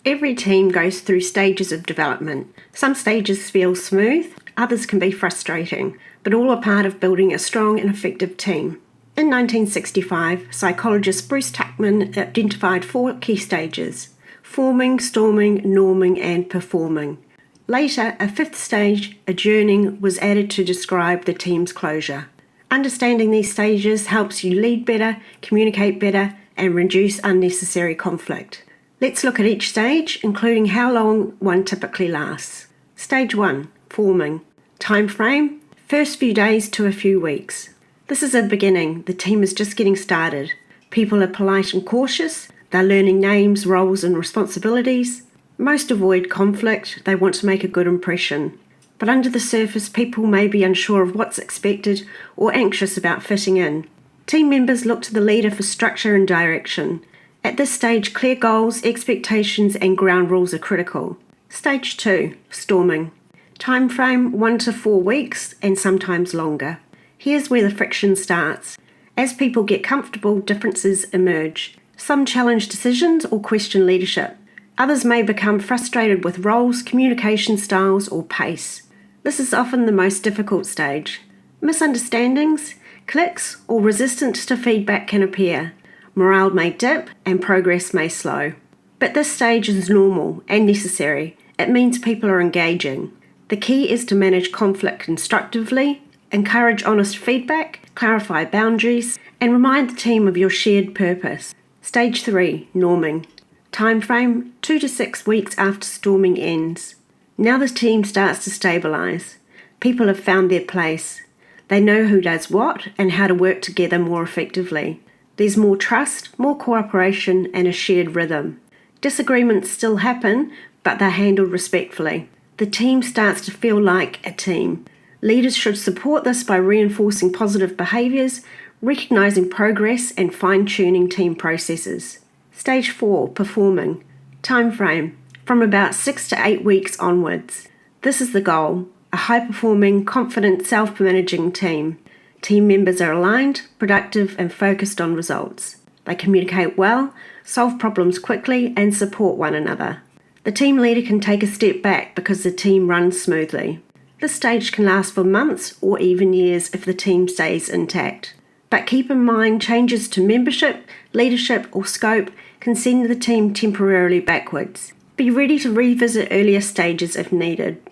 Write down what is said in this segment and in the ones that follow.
Every team goes through stages of development. Some stages feel smooth, others can be frustrating, but all are part of building a strong and effective team. In 1965, psychologist Bruce Tuckman identified 4 key stages: forming, storming, norming, and performing. Later, a 5th stage, adjourning, was added to describe the team's closure. Understanding these stages helps you lead better, communicate better, and reduce unnecessary conflict. Let's look at each stage, including how long one typically lasts. Stage 1, forming. Time frame, first few days to a few weeks. This is a beginning. The team is just getting started. People are polite and cautious. They're learning names, roles, and responsibilities. Most avoid conflict. They want to make a good impression. But under the surface, people may be unsure of what's expected or anxious about fitting in. Team members look to the leader for structure and direction. At this stage, clear goals, expectations, and ground rules are critical. Stage 2, storming. Time frame 1 to 4 weeks and sometimes longer. Here's where the friction starts. As people get comfortable, differences emerge. Some challenge decisions or question leadership. Others may become frustrated with roles, communication styles, or pace. This is often the most difficult stage. Misunderstandings, cliques, or resistance to feedback can appear. Morale may dip and progress may slow. But this stage is normal and necessary. It means people are engaging. The key is to manage conflict constructively, encourage honest feedback, clarify boundaries, and remind the team of your shared purpose. Stage 3, norming. Time frame 2 to 6 weeks after storming ends. Now the team starts to stabilise. People have found their place. They know who does what and how to work together more effectively. There's more trust, more cooperation, and a shared rhythm. Disagreements still happen, but they're handled respectfully. The team starts to feel like a team. Leaders should support this by reinforcing positive behaviours, recognising progress, and fine-tuning team processes. Stage 4, performing. Time frame, from about 6 to 8 weeks onwards. This is the goal, a high-performing, confident, self-managing team. Team members are aligned, productive, and focused on results. They communicate well, solve problems quickly, and support one another. The team leader can take a step back because the team runs smoothly. This stage can last for months or even years if the team stays intact. But keep in mind, changes to membership, leadership, or scope can send the team temporarily backwards. Be ready to revisit earlier stages if needed.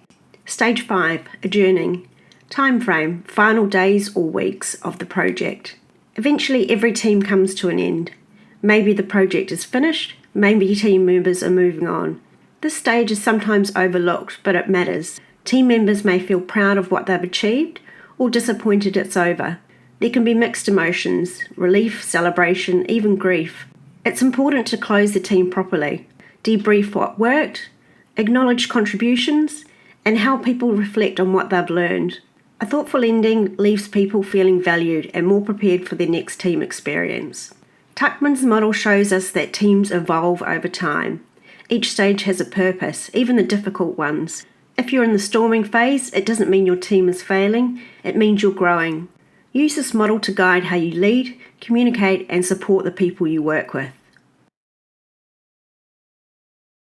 Stage 5, adjourning. Time frame, final days or weeks of the project. Eventually every team comes to an end. Maybe the project is finished, maybe team members are moving on. This stage is sometimes overlooked, but it matters. Team members may feel proud of what they've achieved or disappointed it's over. There can be mixed emotions, relief, celebration, even grief. It's important to close the team properly, debrief what worked, acknowledge contributions, and help people reflect on what they've learned. A thoughtful ending leaves people feeling valued and more prepared for their next team experience. Tuckman's model shows us that teams evolve over time. Each stage has a purpose, even the difficult ones. If you're in the storming phase, it doesn't mean your team is failing, it means you're growing. Use this model to guide how you lead, communicate, and support the people you work with.